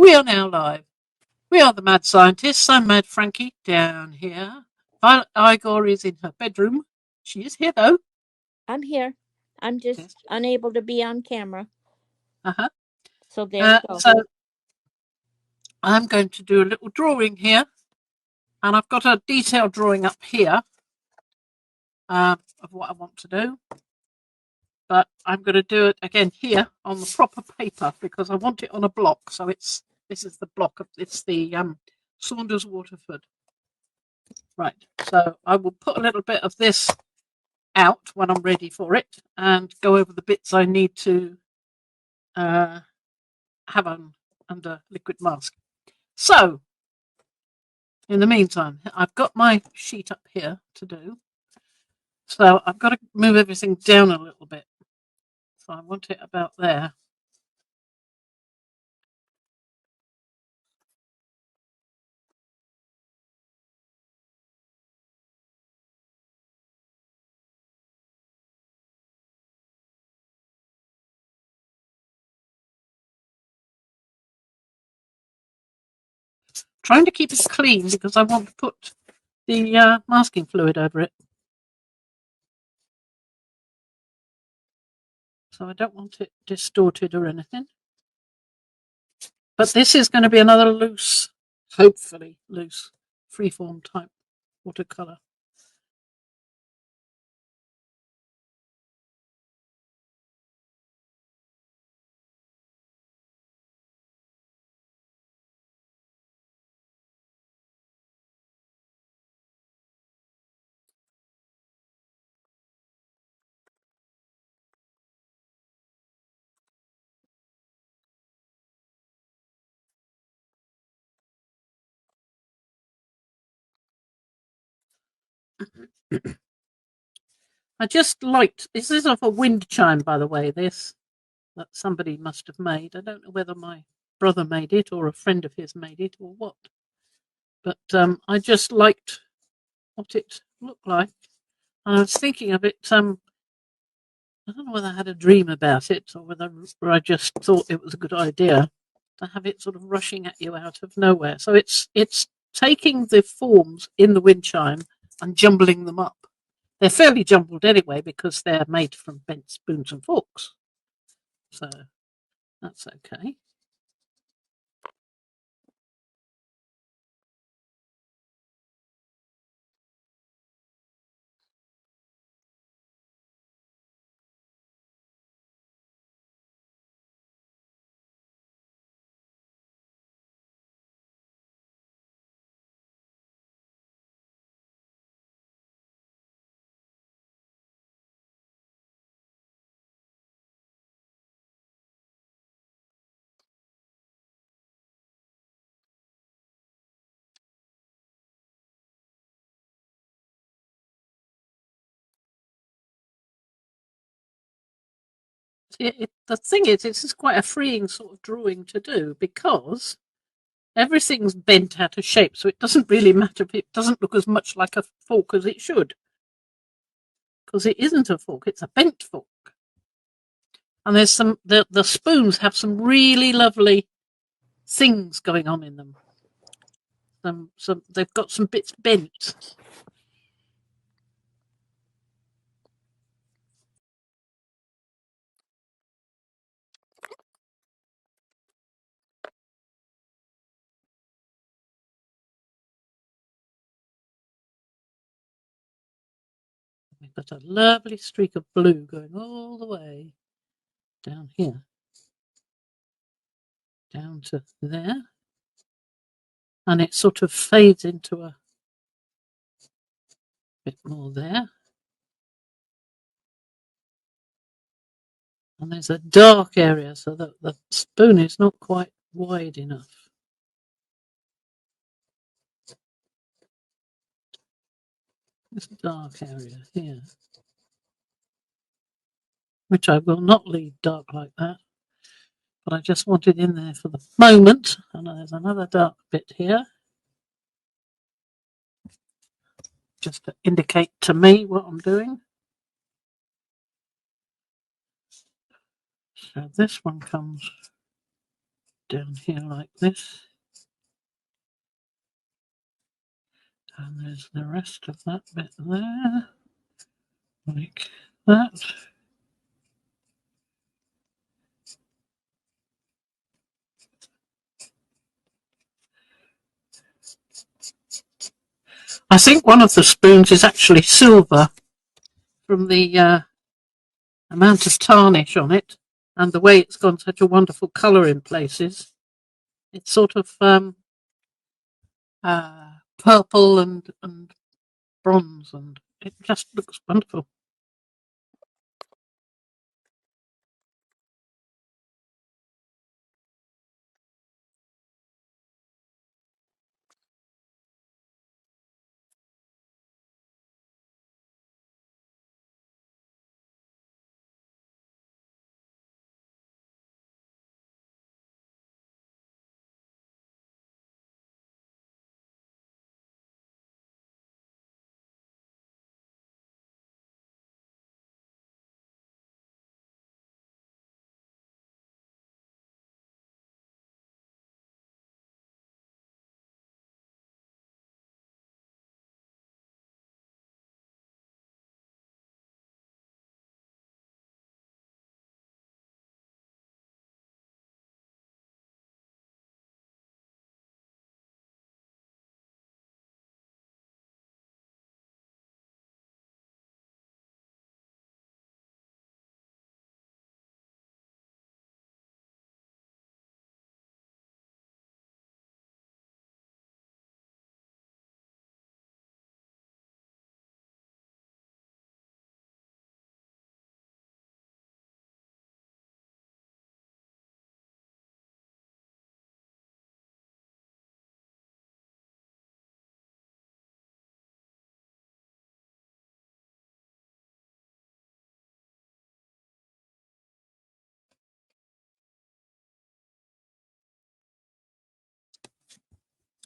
We are now live. We are the Mad Scientists. I'm Mad Frankie down here. Violet Igor is in her bedroom. She is here though. I'm here. I'm just Yes. unable to be on camera. Uh-huh. So there we go. So I'm going to do a little drawing here. And I've got a detailed drawing up here of what I want to do. But I'm going to do it again here on the proper paper because I want it on a block. So this is the block. It's the Saunders Waterford. Right. So I will put a little bit of this out when I'm ready for it and go over the bits I need to have on under liquid mask. So in the meantime, I've got my sheet up here to do. So I've got to move everything down a little bit. So I want it about there. Trying to keep it clean because I want to put the masking fluid over it. So I don't want it distorted or anything. But this is going to be another loose, hopefully loose, freeform type watercolour. I just liked, this is of a wind chime, by the way, this that somebody must have made. I don't know whether my brother made it or a friend of his made it or what. But I just liked what it looked like. And I was thinking of it, I don't know whether I had a dream about it or whether I just thought it was a good idea to have it sort of rushing at you out of nowhere. So it's taking the forms in the wind chime and jumbling them up. They're fairly jumbled anyway because they're made from bent spoons and forks. So that's okay. The thing is, this is quite a freeing sort of drawing to do because everything's bent out of shape, so it doesn't really matter if it doesn't look as much like a fork as it should. Because it isn't a fork, it's a bent fork. And there's the spoons have some really lovely things going on in them. They've got some bits bent. We've got a lovely streak of blue going all the way down here, down to there, and it sort of fades into a bit more there. And there's a dark area so that the spoon is not quite wide enough. This dark area here, which I will not leave dark like that, but I just want it in there for the moment. And there's another dark bit here, just to indicate to me what I'm doing. So this one comes down here like this. And there's the rest of that bit there, like that. I think one of the spoons is actually silver from the amount of tarnish on it and the way it's gone such a wonderful colour in places. It's sort of purple and bronze, and it just looks wonderful.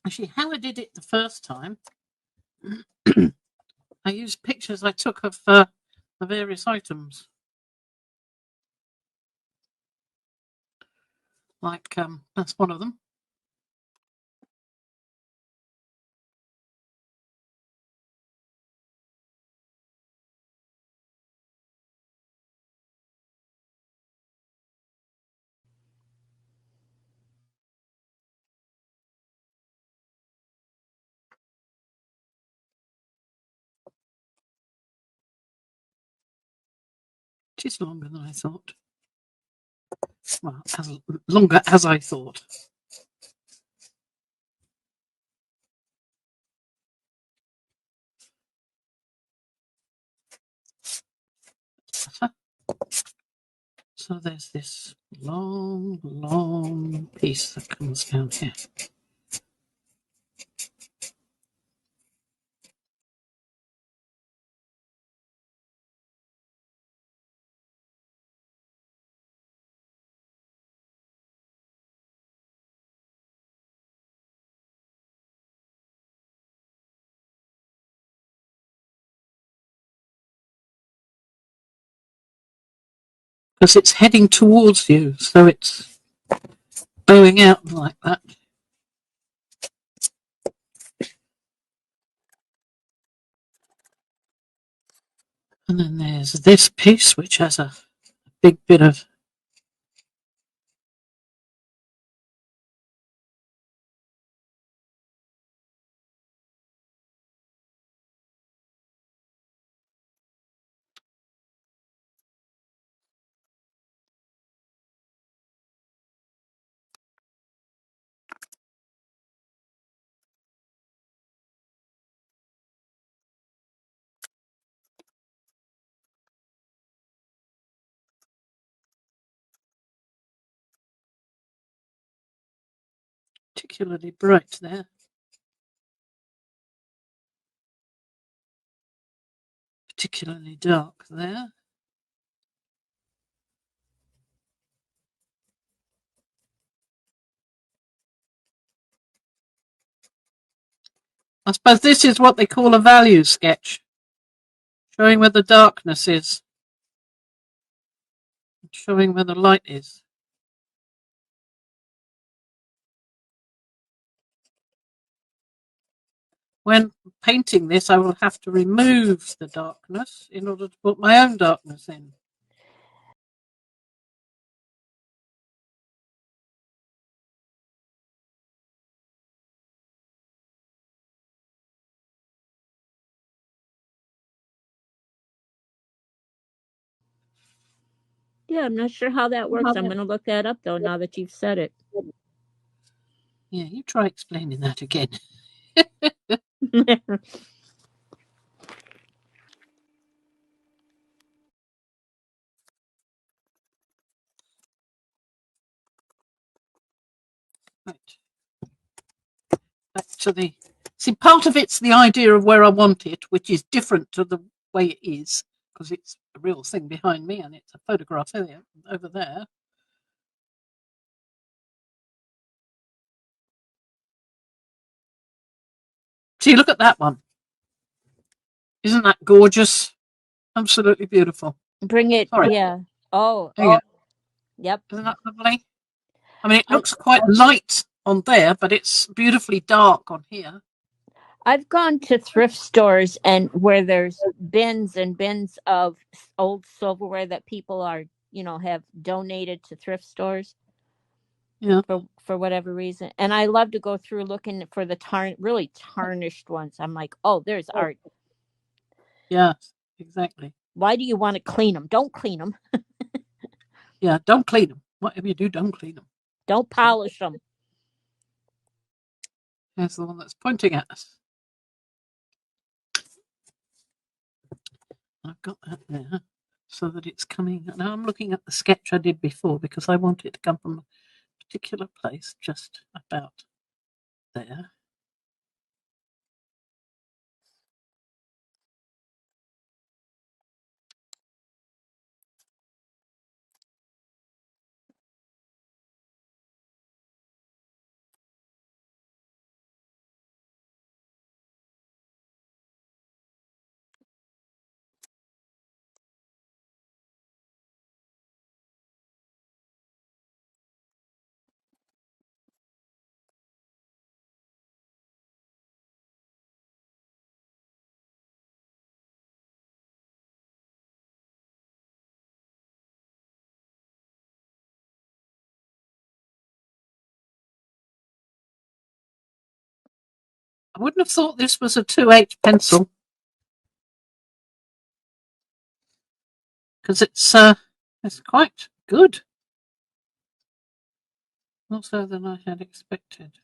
Actually, how I did it the first time, I used pictures I took of the various items. Like, that's one of them. Which is longer than I thought. Well, longer as I thought. So there's this long piece that comes down here. Because it's heading towards you, so it's bowing out like that. And then there's this piece, which has a big bit of particularly bright there. Particularly dark there. I suppose this is what they call a value sketch, showing where the darkness is, showing where the light is. when painting this, I will have to remove the darkness in order to put my own darkness in. Yeah, I'm not sure how that works. I'm going to look that up, though, now that you've said it. Yeah, you try explaining that again. Right. Back to the... See, part of it's the idea of where I want it, which is different to the way it is, because it's a real thing behind me and it's a photograph over there. See, look at that one. Isn't that gorgeous? Absolutely beautiful. Bring it, Sorry. yeah. Oh, yep. Isn't that lovely? I mean, it looks quite light on there, but it's beautifully dark on here. I've gone to thrift stores and where there's bins and bins of old silverware that people are, have donated to thrift stores. Yeah. For whatever reason. And I love to go through looking for the really tarnished ones. I'm like, oh, there's art. Yeah, exactly. Why do you want to clean them? Don't clean them. Yeah, don't clean them. Whatever you do, don't clean them. Don't polish them. There's the one that's pointing at us. I've got that there so that it's coming. Now I'm looking at the sketch I did before because I want it to come from a particular place just about there. I wouldn't have thought this was a 2H pencil because it's quite good. More so than I had expected.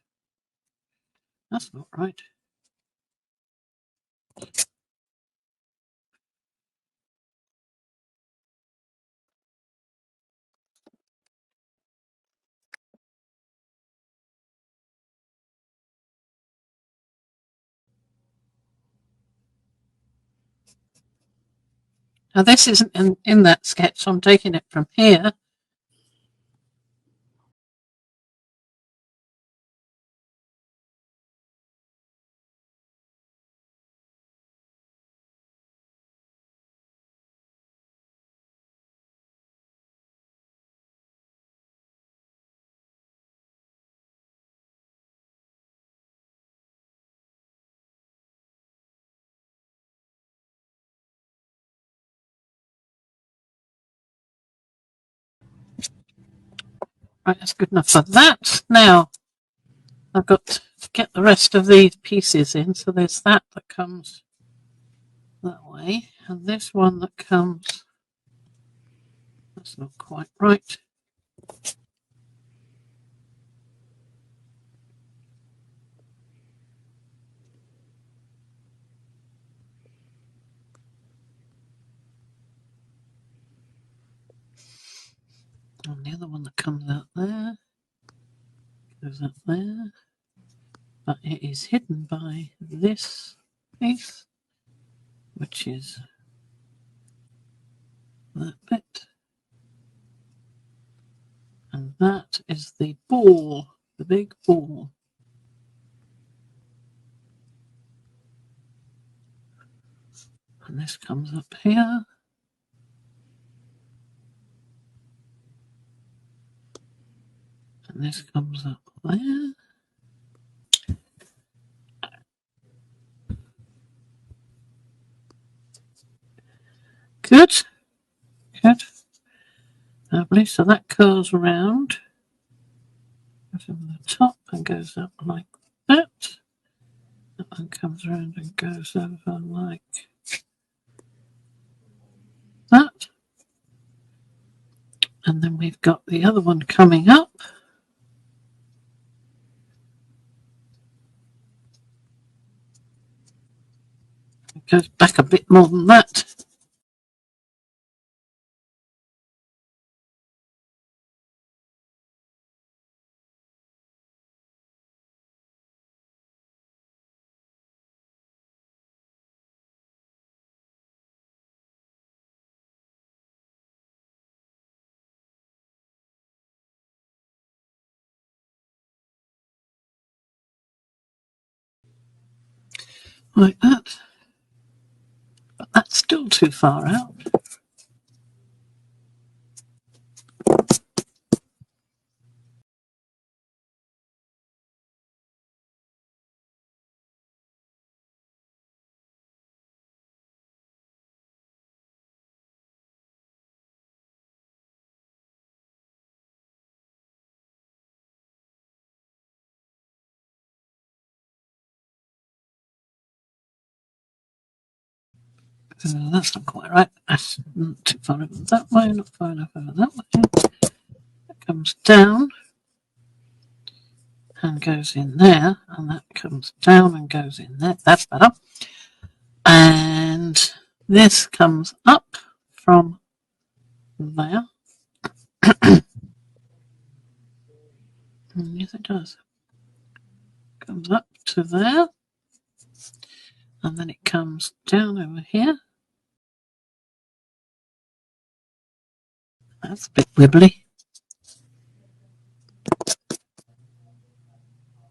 That's not right. Now this isn't in that sketch, so I'm taking it from here. Right, that's good enough for that. Now I've got to get the rest of these pieces in. So there's that comes that way, and this one that comes, that's not quite right. And the other one that comes out there goes up there, but it is hidden by this piece, which is that bit, and that is the ball, the big ball. And this comes up here. And this comes up there. Good. Good. Lovely. So that curls around. Goes over the top and goes up like that. That one comes around and goes over like that. And then we've got the other one coming up. It goes back a bit more than that. Like that. But that's still too far out. That's not quite right. That's not too far over that way, not far enough over that way. That comes down and goes in there, and that comes down and goes in there. That's better. And this comes up from there. Yes, it does. Comes up to there, and then it comes down over here. That's a bit wibbly.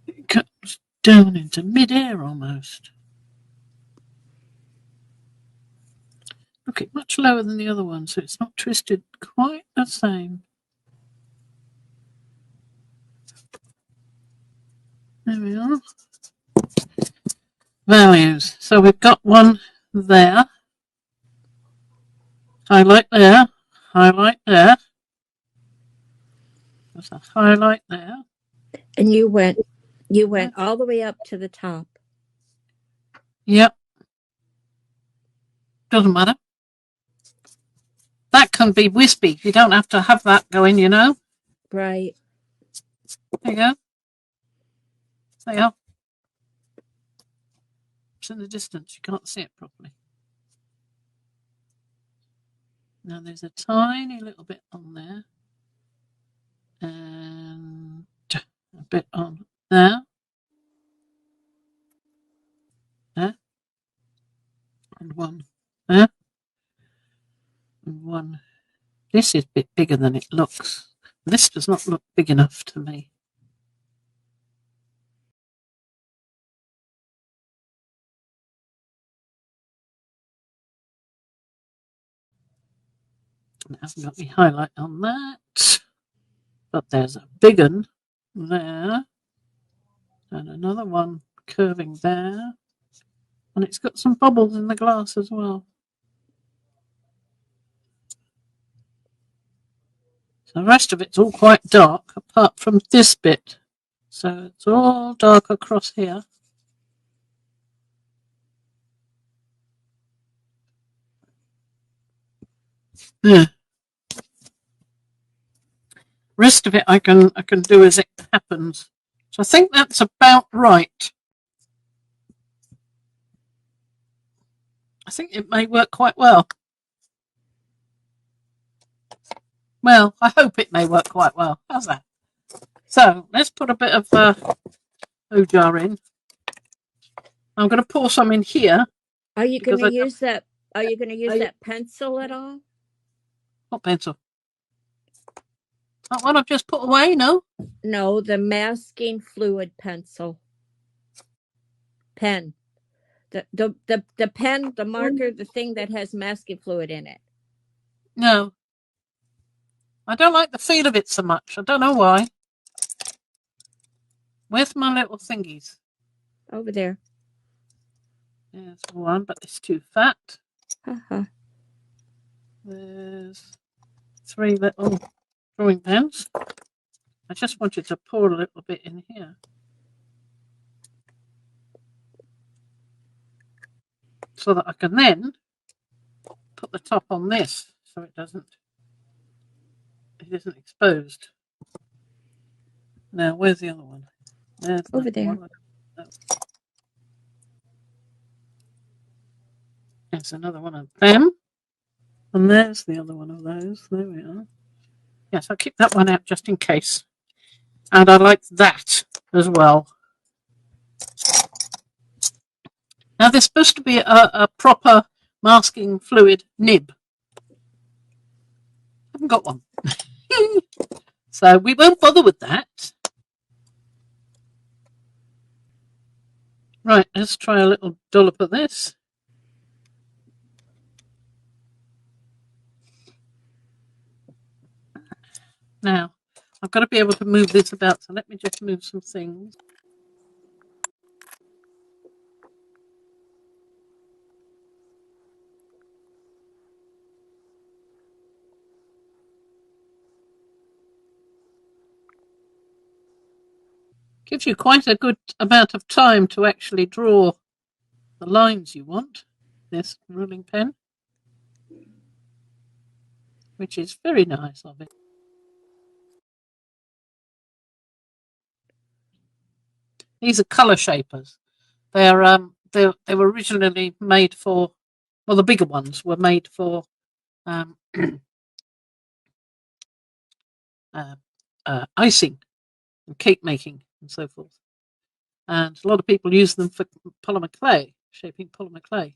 It comes down into mid-air almost. Okay, much lower than the other one, so it's not twisted quite the same. There we are. Values. So we've got one there. Highlight there. Highlight there. There's a highlight there. And you went all the way up to the top. Yep. Doesn't matter. That can be wispy. You don't have to have that going, you know. Right. There you go. There you are. It's in the distance. You can't see it properly. Now there's a tiny little bit on there. And a bit on there. There. And one there. And one. This is a bit bigger than it looks. This does not look big enough to me. It hasn't got any highlight on that. But there's a big one there. And another one curving there. And it's got some bubbles in the glass as well. So the rest of it's all quite dark, apart from this bit. So it's all dark across here. Yeah. Rest of it I can do as it happens. So I think that's about right. I think it may work quite well. Well, I hope it may work quite well. How's that? So let's put a bit of jar in. I'm going to pour some in here. Are you going to use that? Are you going to use that pencil at all? What pencil? That one I've just put away. No. No, the masking fluid pencil. Pen. The pen, the marker, the thing that has masking fluid in it. No. I don't like the feel of it so much. I don't know why. Where's my little thingies? Over there. There's one, but it's too fat. Uh-huh. There's 3 little drawing pens. I just wanted to pour a little bit in here. So that I can then put the top on this so it isn't exposed. Now, where's the other one? There's over there. one. There's another one of them. And there's the other one of those. There we are. Yes, I'll keep that one out just in case. And I like that as well. Now, there's supposed to be a proper masking fluid nib. I haven't got one. So we won't bother with that. Right, let's try a little dollop of this. Now, I've got to be able to move this about, so let me just move some things. Gives you quite a good amount of time to actually draw the lines you want, this ruling pen, which is very nice of it. These are colour shapers. They were originally made for, well, the bigger ones were made for icing and cake making and so forth. And a lot of people use them for polymer clay, shaping polymer clay.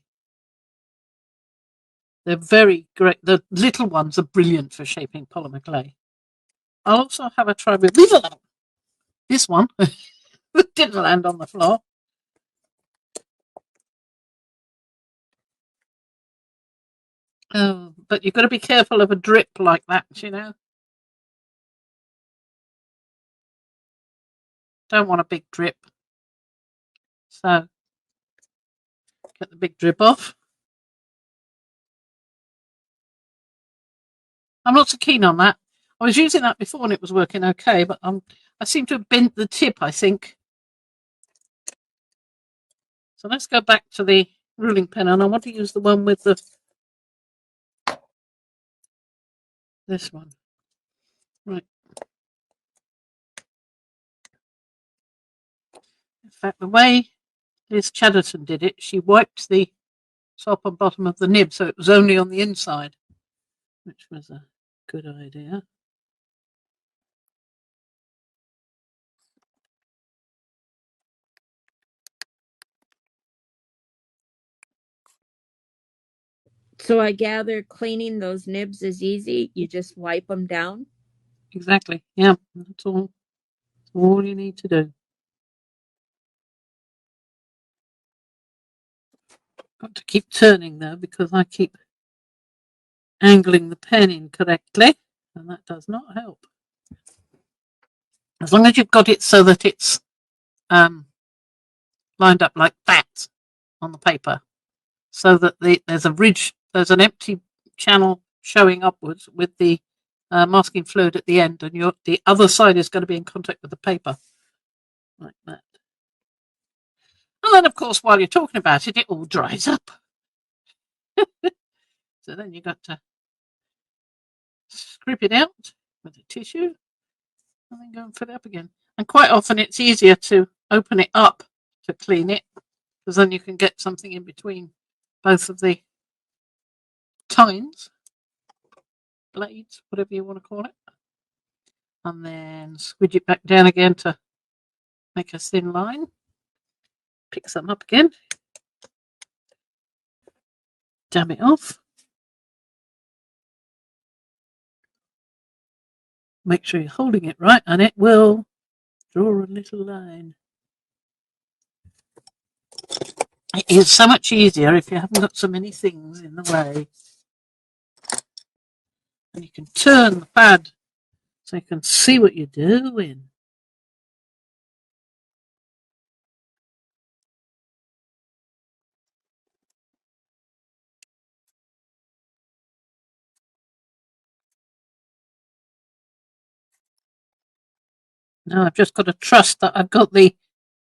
They're very great. The little ones are brilliant for shaping polymer clay. I'll also have a try with this one. It didn't land on the floor. Oh, but you've got to be careful of a drip like that, you know. Don't want a big drip. So get the big drip off. I'm not so keen on that. I was using that before and it was working okay, but I seem to have bent the tip, I think. So let's go back to the ruling pen, and I want to use the one with this one. Right. In fact, the way Liz Chadderton did it, she wiped the top and bottom of the nib so it was only on the inside, which was a good idea. So I gather cleaning those nibs is easy. You just wipe them down. Exactly. Yeah, that's all you need to do. Got to keep turning though because I keep angling the pen incorrectly, and that does not help. As long as you've got it so that it's lined up like that on the paper, so that there's a ridge, there's an empty channel showing upwards with the masking fluid at the end, and the other side is going to be in contact with the paper, like that. And then, of course, while you're talking about it, it all dries up. So then you've got to scrape it out with a tissue and then go and fill it up again. And quite often it's easier to open it up to clean it, because then you can get something in between both of the tines, blades, whatever you want to call it. And then squidge it back down again to make a thin line. Pick some up again. Dab it off. Make sure you're holding it right, and it will draw a little line. It is so much easier if you haven't got so many things in the way. And you can turn the pad so you can see what you're doing. Now I've just got to trust that I've got the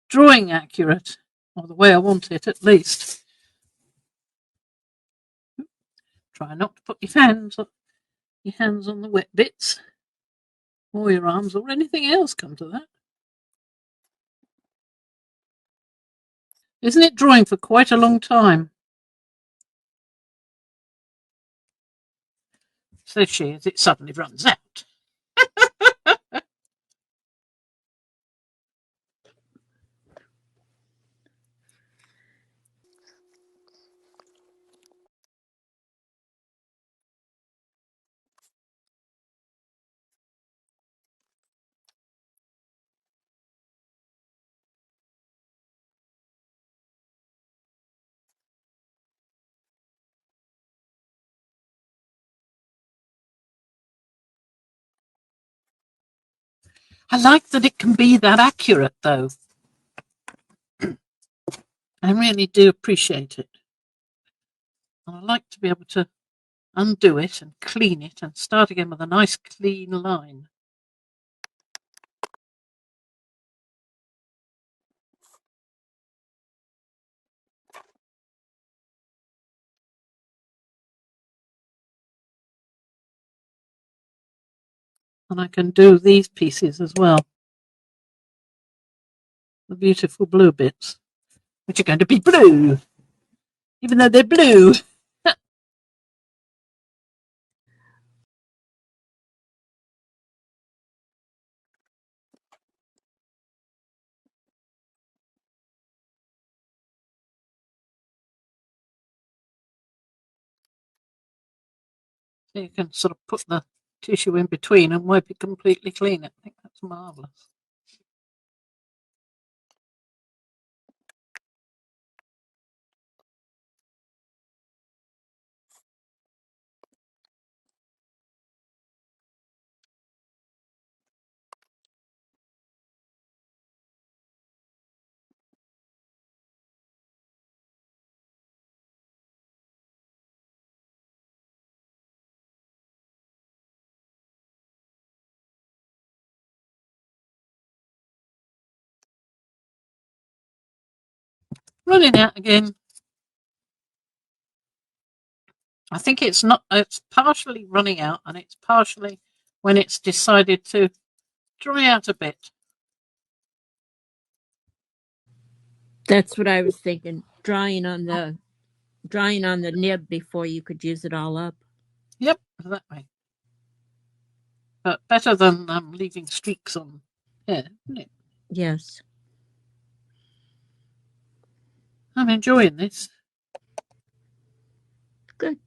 drawing accurate, or the way I want it at least. Try not to put your hands on the wet bits, or your arms, or anything else, come to that. Isn't it drawing for quite a long time? Says she as it suddenly runs out. I like that it can be that accurate, though. I really do appreciate it. And I like to be able to undo it and clean it and start again with a nice clean line. And I can do these pieces as well. The beautiful blue bits, which are going to be blue, even though they're blue. So you can sort of put the tissue in between and wipe it completely clean. I think that's marvellous. Running out again. I think it's partially running out, and it's partially when it's decided to dry out a bit. That's what I was thinking. Drying on the nib before you could use it all up. Yep, that way. But better than leaving streaks on here, isn't it? Yes. I'm enjoying this. Good.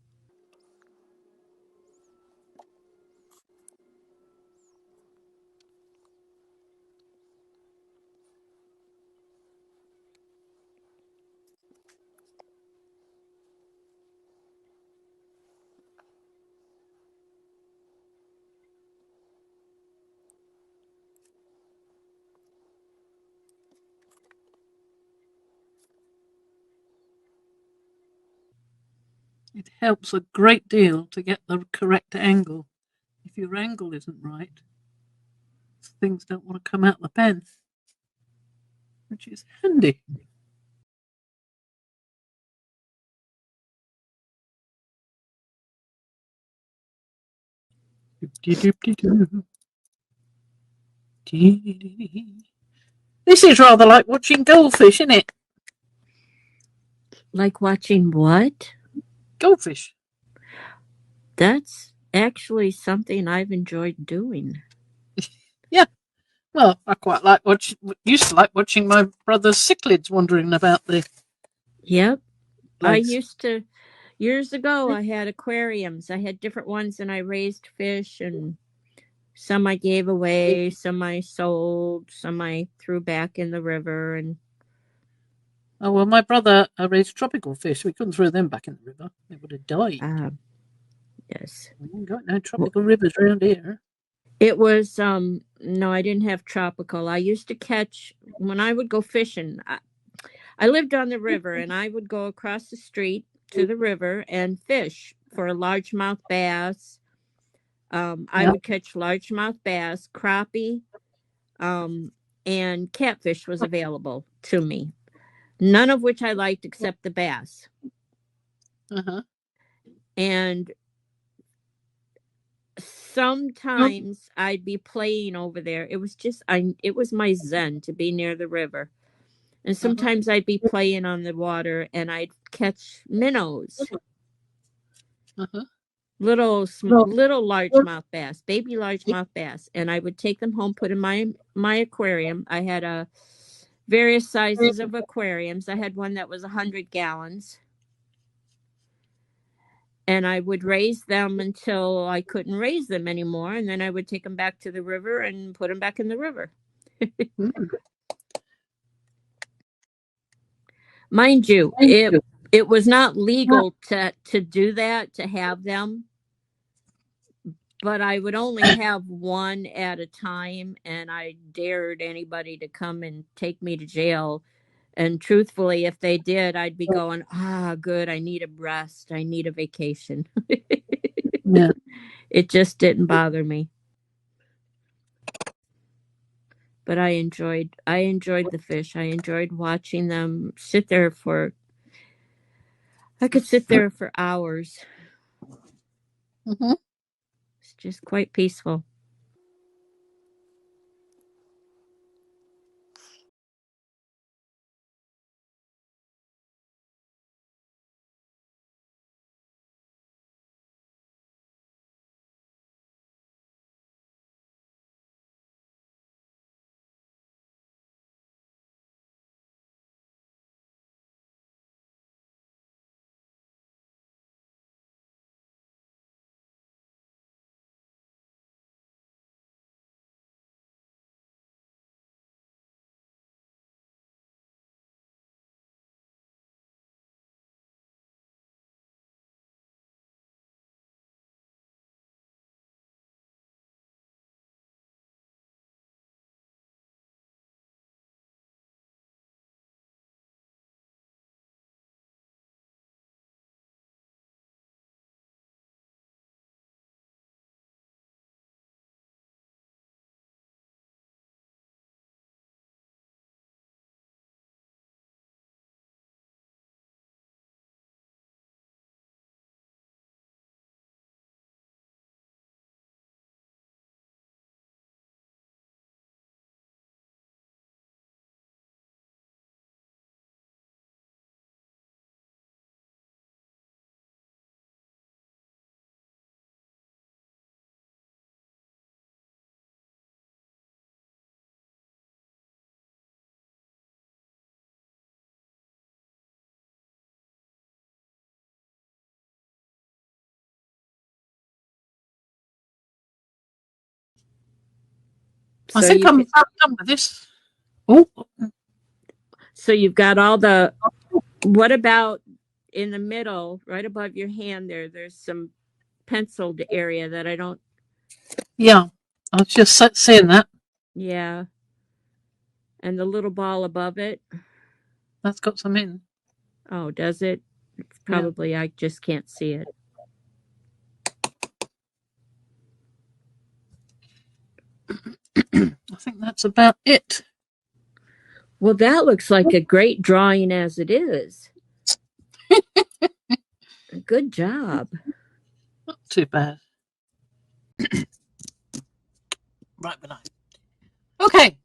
It helps a great deal to get the correct angle. If your angle isn't right, things don't want to come out the pen, which is handy. This is rather like watching goldfish, isn't it? Like watching what? Goldfish. That's actually something I've enjoyed doing. Yeah. Well, I quite like used to like watching my brother's cichlids wandering about the. Yep. I Lakes. used to, years ago, I had aquariums. I had different ones and I raised fish, and some I gave away, some I sold, some I threw back in the river. And Oh, well, my brother raised tropical fish. We couldn't throw them back in the river. They would have died. yes. We ain't got no tropical rivers around here. It was no, I didn't have tropical. I used to catch when I would go fishing. I lived on the river and I would go across the street to the river and fish for a largemouth bass. I would catch largemouth bass, crappie, and catfish was available to me. None of which I liked except the bass. And sometimes I'd be playing over there. It was just it was my zen to be near the river. And sometimes I'd be playing on the water and I'd catch minnows. Little largemouth bass, baby largemouth bass, and I would take them home, put in my aquarium. I had various sizes of aquariums. I had one that was 100 gallons. And I would raise them until I couldn't raise them anymore. And then I would take them back to the river and put them back in the river. Mind you, it was not legal to do that, to have them. But I would only have one at a time. And I dared anybody to come and take me to jail. And truthfully, if they did, I'd be going, good. I need a rest. I need a vacation. Yeah. It just didn't bother me. But I enjoyed the fish. I enjoyed watching them sit there I could sit there for hours. It's just quite peaceful. I think I'm done with this. So you've got all the. What about in the middle, right above your hand there? There's some penciled area that I don't. Yeah, I was just seeing that. Yeah. And the little ball above it. That's got some in. Oh, does it? It's probably, I just can't see it. I think that's about it. Well, that looks like a great drawing as it is. Good job. Not too bad. Right behind. Okay.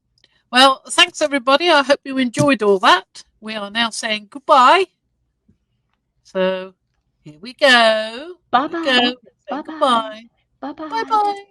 Well, thanks everybody. I hope you enjoyed all that. We are now saying goodbye. So here we go. Bye bye. Bye bye. Bye bye. Bye bye.